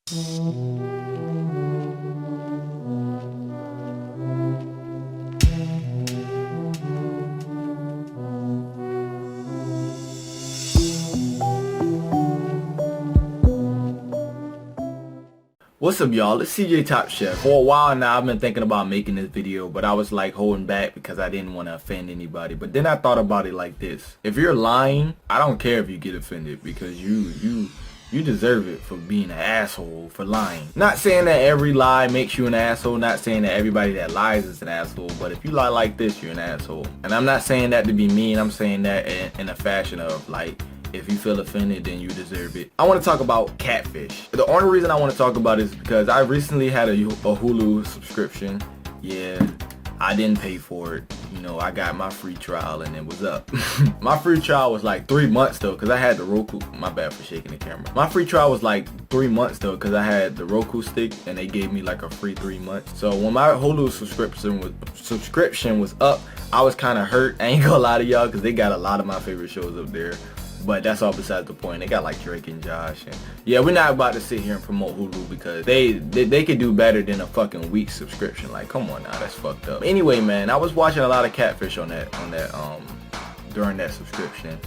What's up, y'all? It's C.H.E.F. For a while now, I've been thinking about making this video, but I was like holding back because I didn't want to offend anybody. But then I thought about it like this. If you're lying, I don't care if you get offended because you deserve it for being an asshole for lying. Not saying that every lie makes you an asshole, not saying that everybody that lies is an asshole, but if you lie like this, you're an asshole. And I'm not saying that to be mean, I'm saying that in a fashion of like, if you feel offended, then you deserve it. I want to talk about Catfish. The only reason I want to talk about it is because I recently had a Hulu subscription. Yeah, I didn't pay for it. You know, I got my free trial and it was up. My free trial was like 3 months though, because I had the Roku. My bad for shaking the camera. My free trial was like 3 months though, because I had the Roku stick and they gave me like a free 3 months. So when my Hulu subscription was up, I was kind of hurt. I ain't gonna lie to y'all, because they got a lot of my favorite shows up there. But that's all besides the point. They got like Drake and Josh, and yeah, we're not about to sit here and promote Hulu because they could do better than a fucking week subscription. Like, come on now, that's fucked up. Anyway, man, I was watching a lot of Catfish on that during that subscription,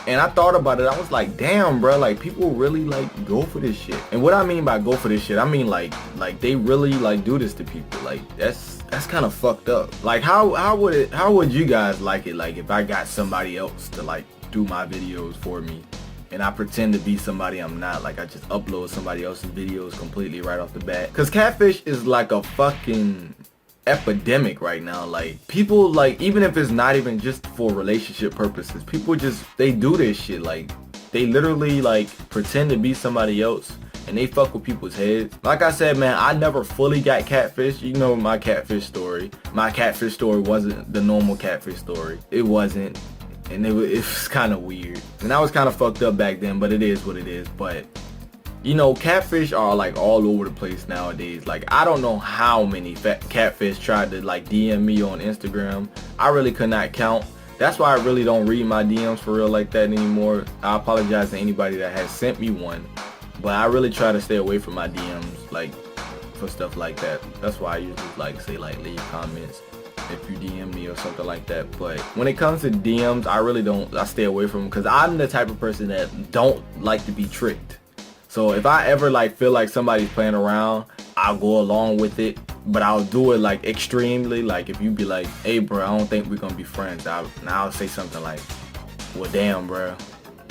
and I thought about it. I was like, damn, bro, like people really like go for this shit. And what I mean by go for this shit, I mean like they really like do this to people. Like that's kind of fucked up. Like how would you guys like it? Like if I got somebody else to like do my videos for me and I pretend to be somebody I'm not, like I just upload somebody else's videos completely right off the bat. Cause Catfish is like a fucking epidemic right now. Like people, like even if it's not even just for relationship purposes, people just, they do this shit. Like they literally like pretend to be somebody else and they fuck with people's heads. Like I said, man, I never fully got catfish. You know my catfish story. My catfish story wasn't the normal catfish story. It wasn't. And it was kind of weird. And I was kind of fucked up back then, but it is what it is. But, you know, catfish are like all over the place nowadays. Like, I don't know how many catfish tried to like DM me on Instagram. I really could not count. That's why I really don't read my DMs for real like that anymore. I apologize to anybody that has sent me one. But I really try to stay away from my DMs, like, for stuff like that. That's why I usually like say like leave comments if you DM me or something like that. But when it comes to DMs, I stay away from them because I'm the type of person that don't like to be tricked. So if I ever like feel like somebody's playing around, I'll go along with it, but I'll do it like extremely. Like if you be like, hey bro, I don't think we're gonna be friends, I'll say something like, well damn bro,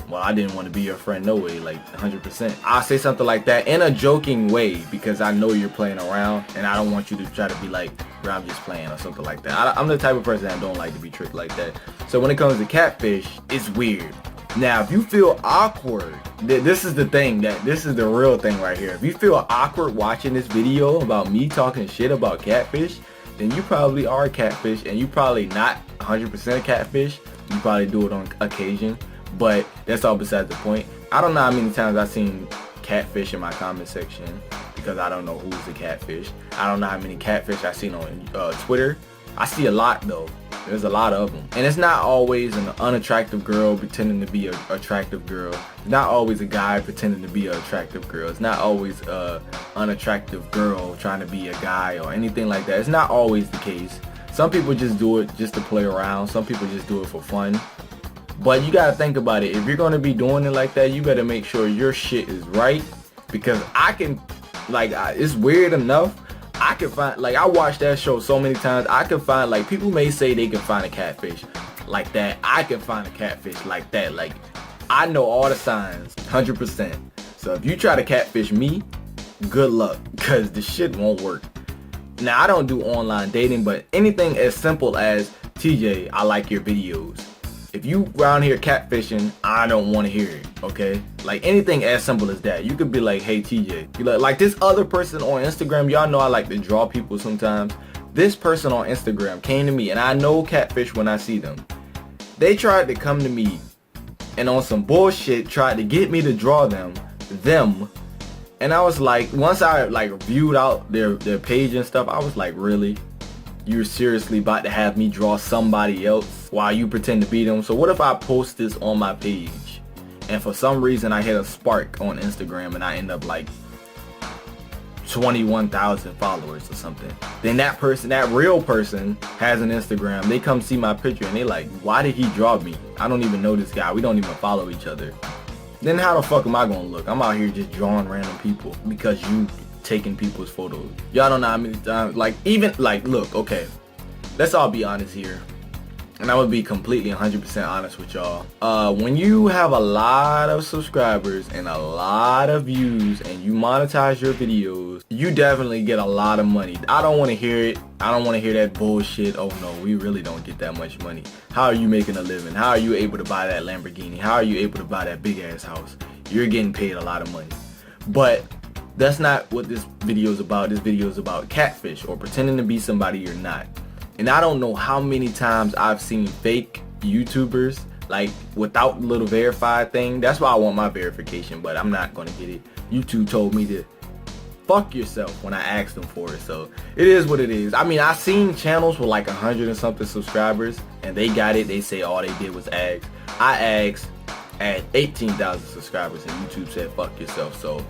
well I didn't want to be your friend no way, like 100%. I'll say something like that in a joking way because I know you're playing around and I don't want you to try to be like, bro, I'm just playing or something like that. I'm the type of person that don't like to be tricked like that. So when it comes to catfish, it's weird. Now if you feel awkward, this is the thing, this is the real thing right here. If you feel awkward watching this video about me talking shit about catfish, then you probably are a catfish and you probably not 100% a catfish. You probably do it on occasion. But that's all besides the point. I don't know how many times I've seen catfish in my comment section because I don't know who's the catfish. I don't know how many catfish I've seen on Twitter. I see a lot though. There's a lot of them. And it's not always an unattractive girl pretending to be an attractive girl. It's not always a guy pretending to be an attractive girl. It's not always an unattractive girl trying to be a guy or anything like that. It's not always the case. Some people just do it just to play around. Some people just do it for fun. But you gotta think about it. If you're gonna be doing it like that, you better make sure your shit is right. Because I can, like, it's weird enough. I can find, like, I watched that show so many times. I can find, like, people may say they can find a catfish like that. I can find a catfish like that. Like, I know all the signs, 100%. So if you try to catfish me, good luck, because the shit won't work. Now, I don't do online dating, but anything as simple as, TJ, I like your videos. If you around here catfishing, I don't want to hear it, okay? Like anything as simple as that. You could be like, hey TJ, you like this other person on Instagram, y'all know I like to draw people sometimes. This person on Instagram came to me, and I know catfish when I see them. They tried to come to me and on some bullshit tried to get me to draw them. And I was like, once I like viewed out their page and stuff, I was like, really? You're seriously about to have me draw somebody else while you pretend to be them? So what if I post this on my page and for some reason I hit a spark on Instagram and I end up like 21,000 followers or something. Then that person, that real person, has an Instagram. They come see my picture and they like, why did he draw me? I don't even know this guy. We don't even follow each other. Then how the fuck am I gonna look? I'm out here just drawing random people because you taking people's photos. Y'all don't know how many times, like, even, like, look, okay, let's all be honest here. And I would be completely 100% honest with y'all. When you have a lot of subscribers and a lot of views and you monetize your videos, you definitely get a lot of money. I don't want to hear it. I don't want to hear that bullshit. Oh no, we really don't get that much money. How are you making a living? How are you able to buy that Lamborghini? How are you able to buy that big ass house? You're getting paid a lot of money. But that's not what this video is about. This video is about catfish or pretending to be somebody you're not. And I don't know how many times I've seen fake YouTubers, like, without the little verified thing. That's why I want my verification, but I'm not going to get it. YouTube told me to fuck yourself when I asked them for it, so it is what it is. I mean, I've seen channels with like 100 and something subscribers, and they got it. They say all they did was ask. I asked at 18,000 subscribers, and YouTube said fuck yourself. So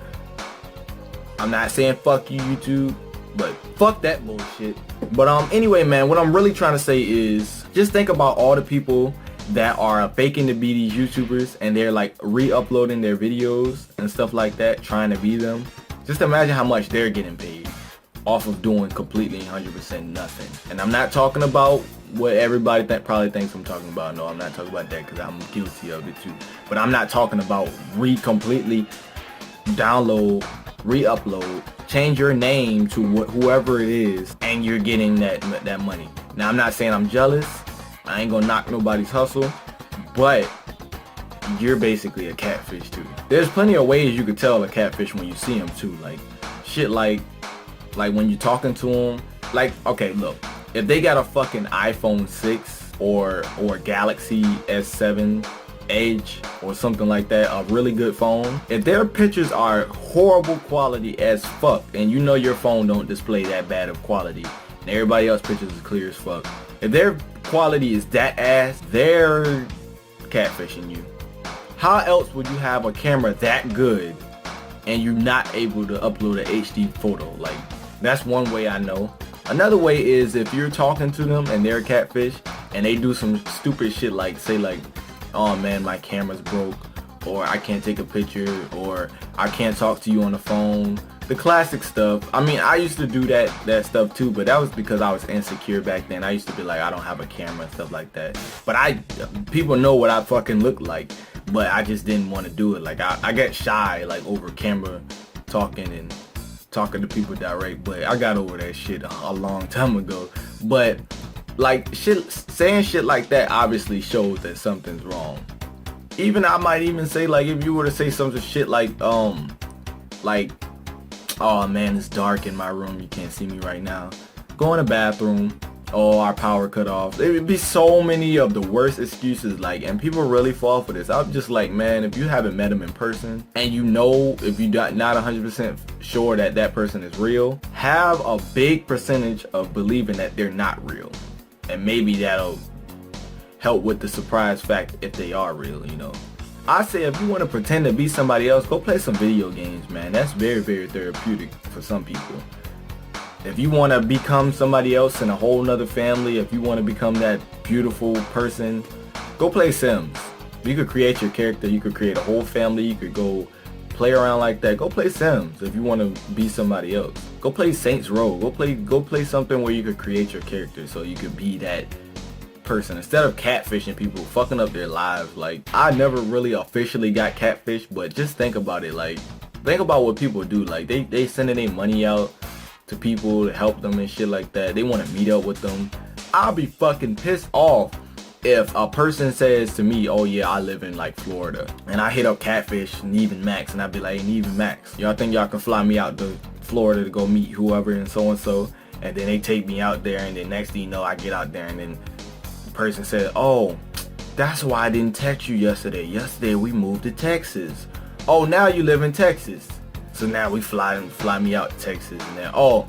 I'm not saying fuck you, YouTube, but fuck that bullshit. But anyway, man, what I'm really trying to say is just think about all the people that are faking to be these YouTubers and they're like re-uploading their videos and stuff like that, trying to be them. Just imagine how much they're getting paid off of doing completely 100% nothing. And I'm not talking about what everybody probably thinks I'm talking about. No, I'm not talking about that because I'm guilty of it too. But I'm not talking about completely download, re-upload, change your name to whoever it is, and you're getting that money. Now, I'm not saying I'm jealous. I ain't gonna knock nobody's hustle, but you're basically a catfish too. There's plenty of ways you could tell a catfish when you see them too. Like shit, like when you're talking to them. Like, okay, look, if they got a fucking iPhone 6 or Galaxy S7 Edge or something like that, a really good phone, if their pictures are horrible quality as fuck, and you know your phone don't display that bad of quality, and everybody else's pictures is clear as fuck, if their quality is that ass, they're catfishing you. How else would you have a camera that good and you're not able to upload an HD photo? Like, that's one way I know. Another way is if you're talking to them and they're a catfish and they do some stupid shit, like say like, oh man, my camera's broke, or I can't take a picture, or I can't talk to you on the phone. The classic stuff. I mean, I used to do that stuff too, but that was because I was insecure back then. I used to be like, I don't have a camera and stuff like that. But people know what I fucking look like, but I just didn't want to do it. Like I get shy, like over camera talking to people direct, but I got over that shit a long time ago. But like saying shit like that obviously shows that something's wrong. Even I might even say, like, if you were to say some shit like oh man, it's dark in my room, you can't see me right now, go in the bathroom, oh, our power cut off. There would be so many of the worst excuses, like, and people really fall for this. I'm just like, man, if you haven't met them in person and you know, if you're not 100% sure that that person is real, have a big percentage of believing that they're not real, and maybe that'll help with the surprise fact if they are real, you know. I say if you want to pretend to be somebody else, go play some video games, man. That's very, very therapeutic for some people. If you want to become somebody else in a whole nother family, if you want to become that beautiful person, go play Sims. You could create your character, you could create a whole family, you could go play around like that. Go play Sims if you want to be somebody else. Go play Saints Row. Go play something where you could create your character so you could be that person instead of catfishing people, fucking up their lives. Like, I never really officially got catfished, but just think about it. Like, think about what people do. Like, they sending their money out to people to help them and shit like that. They want to meet up with them. I'll be fucking pissed off if a person says to me, oh yeah, I live in like Florida, and I hit up Catfish, Neve and Max, and I'd be like, hey, Neve and Max, y'all think y'all can fly me out to Florida to go meet whoever and so and so? And then they take me out there, and then next thing you know, I get out there, and then person said, oh, that's why I didn't text you yesterday. Yesterday we moved to Texas. Oh, now you live in Texas. So now we fly me out to Texas, and then, oh,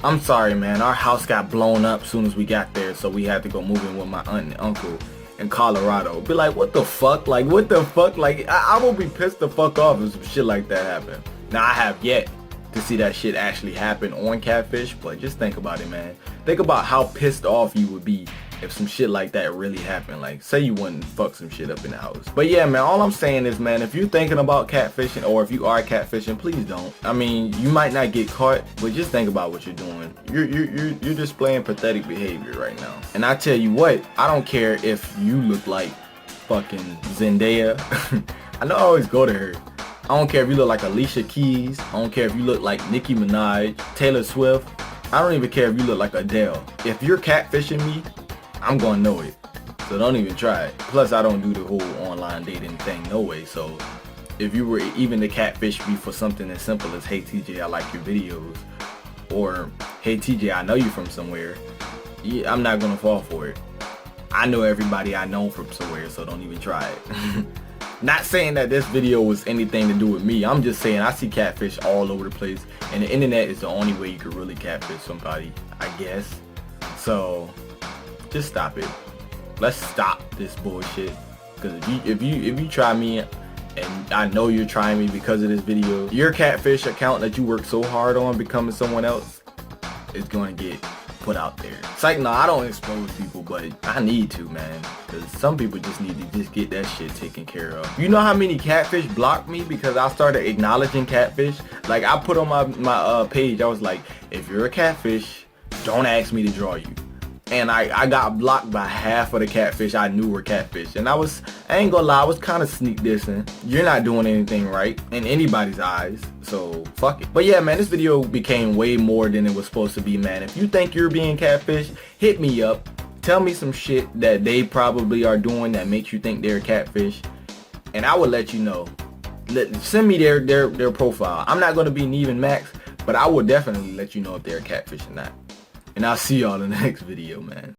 I'm sorry, man, our house got blown up as soon as we got there, so we had to go move in with my aunt and uncle in Colorado. Be like, what the fuck? Like, what the fuck? Like, I will be pissed the fuck off if some shit like that happened. Now, I have yet to see that shit actually happen on Catfish, but just think about it, man. Think about how pissed off you would be if some shit like that really happened. Like, say you wouldn't fuck some shit up in the house. But yeah, man, all I'm saying is, man, if you're thinking about catfishing, or if you are catfishing, please don't. I mean, you might not get caught, but just think about what you're doing. You're displaying pathetic behavior right now. And I tell you what, I don't care if you look like fucking Zendaya. I know I always go to her. I don't care if you look like Alicia Keys. I don't care if you look like Nicki Minaj, Taylor Swift. I don't even care if you look like Adele. If you're catfishing me, I'm gonna know it. So don't even try it. Plus, I don't do the whole online dating thing no way. So if you were even to catfish me for something as simple as, hey TJ, I like your videos, or hey TJ, I know you from somewhere, yeah, I'm not gonna fall for it. I know everybody I know from somewhere, so don't even try it. Not saying that this video was anything to do with me. I'm just saying I see catfish all over the place, and the internet is the only way you could really catfish somebody, I guess. So just stop it. Let's stop this bullshit. Because if you try me, and I know you're trying me because of this video, your catfish account that you worked so hard on becoming someone else is going to get put out there. It's like, no, I don't expose people, but I need to, man, because some people just need to just get that shit taken care of. You know how many catfish blocked me because I started acknowledging catfish? Like, I put on my page, I was like, if you're a catfish, don't ask me to draw you. And I got blocked by half of the catfish I knew were catfish. And I ain't gonna lie, I was kind of sneak dissing. You're not doing anything right in anybody's eyes, so fuck it. But yeah, man, this video became way more than it was supposed to be, man. If you think you're being catfish, hit me up. Tell me some shit that they probably are doing that makes you think they're catfish, and I will let you know. Send me their profile. I'm not gonna be Neve Max, but I will definitely let you know if they're catfish or not. And I'll see y'all in the next video, man.